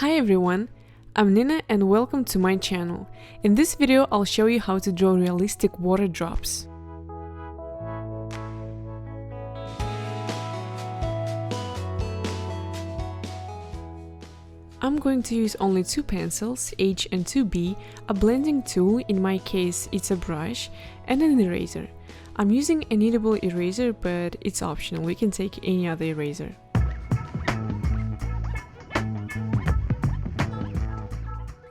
Hi everyone, I'm Nina and welcome to my channel. In this video I'll show you how to draw realistic water drops. I'm going to use only two pencils, H and 2B, a blending tool, in my case it's a brush, and an eraser. I'm using a kneadable eraser, but it's optional, we can take any other eraser.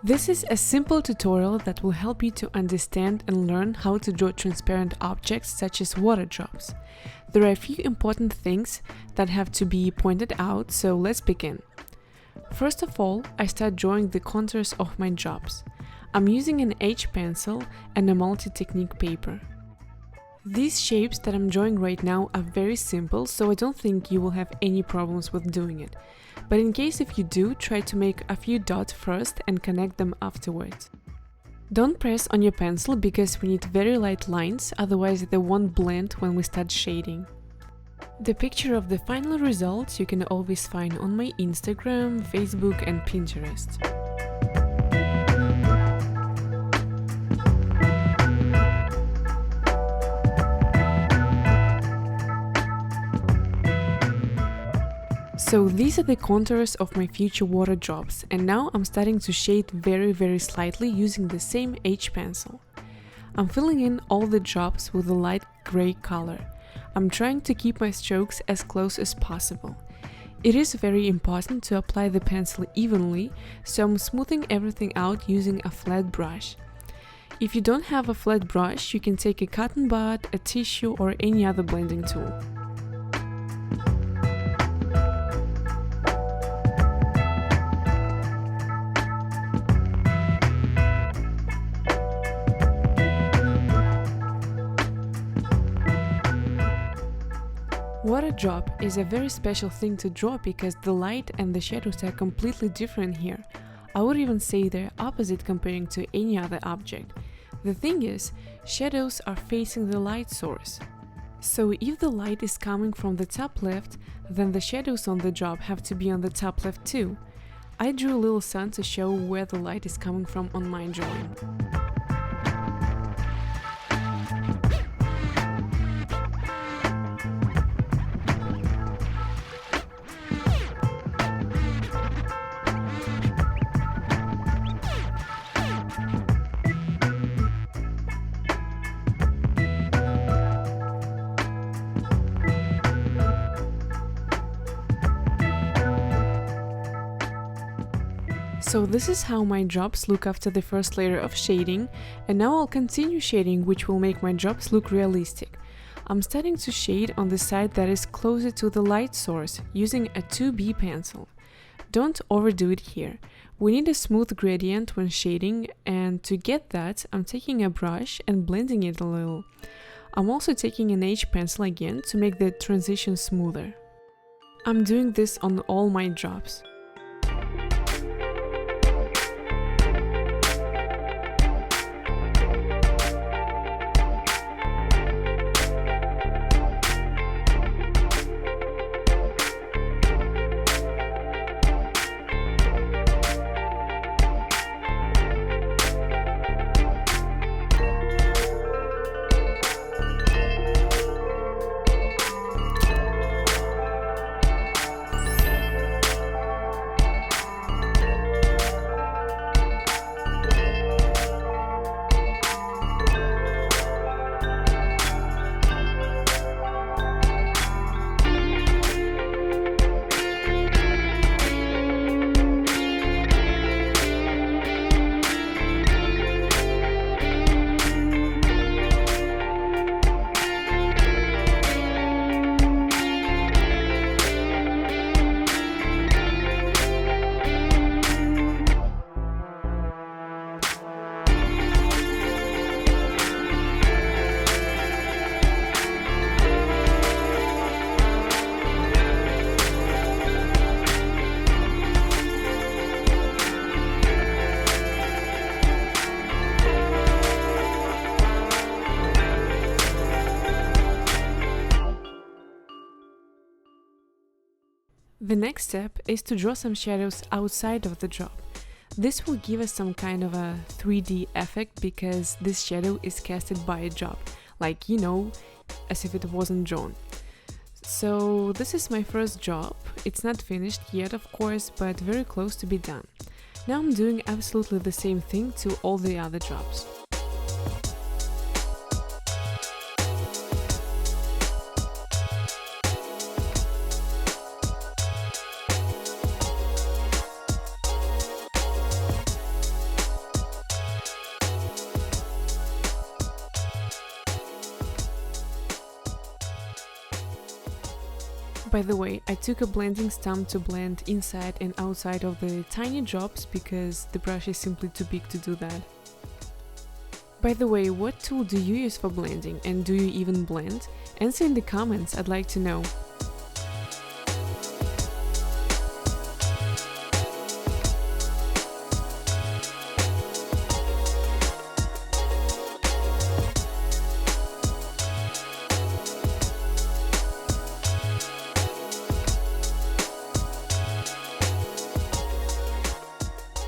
This is a simple tutorial that will help you to understand and learn how to draw transparent objects such as water drops. There are a few important things that have to be pointed out, so let's begin. First of all, I start drawing the contours of my drops. I'm using an H pencil and a multi-technique paper. These shapes that I'm drawing right now are very simple, so I don't think you will have any problems with doing it. But in case if you do, try to make a few dots first and connect them afterwards. Don't press on your pencil because we need very light lines, otherwise they won't blend when we start shading. The picture of the final results you can always find on my Instagram, Facebook and Pinterest. So these are the contours of my future water drops, and now I'm starting to shade very slightly using the same H pencil. I'm filling in all the drops with a light gray color. I'm trying to keep my strokes as close as possible. It is very important to apply the pencil evenly, so I'm smoothing everything out using a flat brush. If you don't have a flat brush, you can take a cotton bud, a tissue or any other blending tool. Water drop is a very special thing to draw because the light and the shadows are completely different here. I would even say they're opposite comparing to any other object. The thing is, shadows are facing the light source. So if the light is coming from the top left, then the shadows on the drop have to be on the top left too. I drew a little sun to show where the light is coming from on my drawing. So this is how my drops look after the first layer of shading, and now I'll continue shading, which will make my drops look realistic. I'm starting to shade on the side that is closer to the light source using a 2B pencil. Don't overdo it here. We need a smooth gradient when shading, and to get that I'm taking a brush and blending it a little. I'm also taking an H pencil again to make the transition smoother. I'm doing this on all my drops. The next step is to draw some shadows outside of the drop. This will give us some kind of a 3D effect because this shadow is casted by a drop, like, you know, as if it wasn't drawn. So this is my first drop. It's not finished yet, of course, but very close to be done. Now I'm doing absolutely the same thing to all the other drops. By the way, I took a blending stump to blend inside and outside of the tiny drops because the brush is simply too big to do that. By the way, what tool do you use for blending, and do you even blend? Answer in the comments, I'd like to know.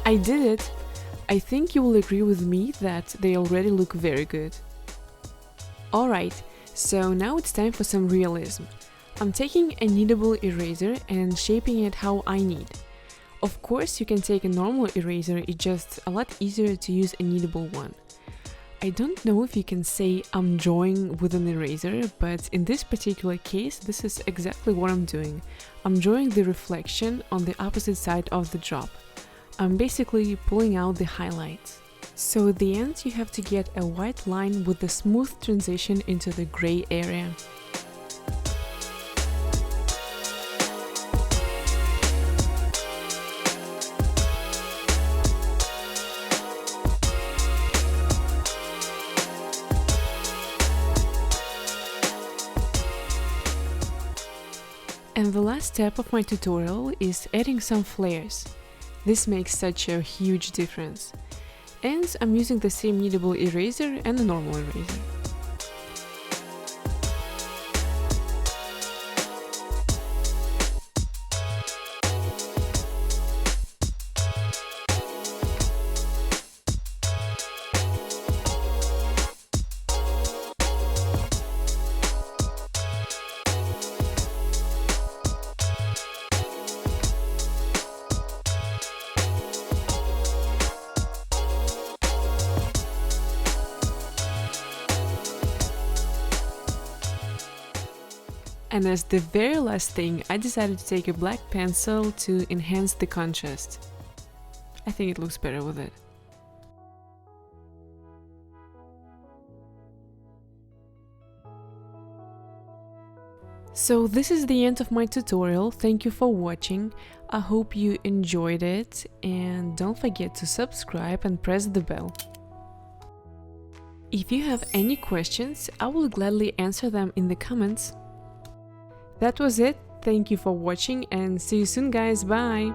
I did it! I think you will agree with me that they already look very good. Alright, so now it's time for some realism. I'm taking a kneadable eraser and shaping it how I need. Of course, you can take a normal eraser, it's just a lot easier to use a kneadable one. I don't know if you can say I'm drawing with an eraser, but in this particular case, this is exactly what I'm doing. I'm drawing the reflection on the opposite side of the drop. I'm basically pulling out the highlights. So at the end you have to get a white line with a smooth transition into the gray area. And the last step of my tutorial is adding some flares. This makes such a huge difference. And I'm using the same kneadable eraser and a normal eraser. And as the very last thing, I decided to take a black pencil to enhance the contrast. I think it looks better with it. So this is the end of my tutorial. Thank you for watching. I hope you enjoyed it, and don't forget to subscribe and press the bell. If you have any questions, I will gladly answer them in the comments. That was it. Thank you for watching and see you soon, guys. Bye!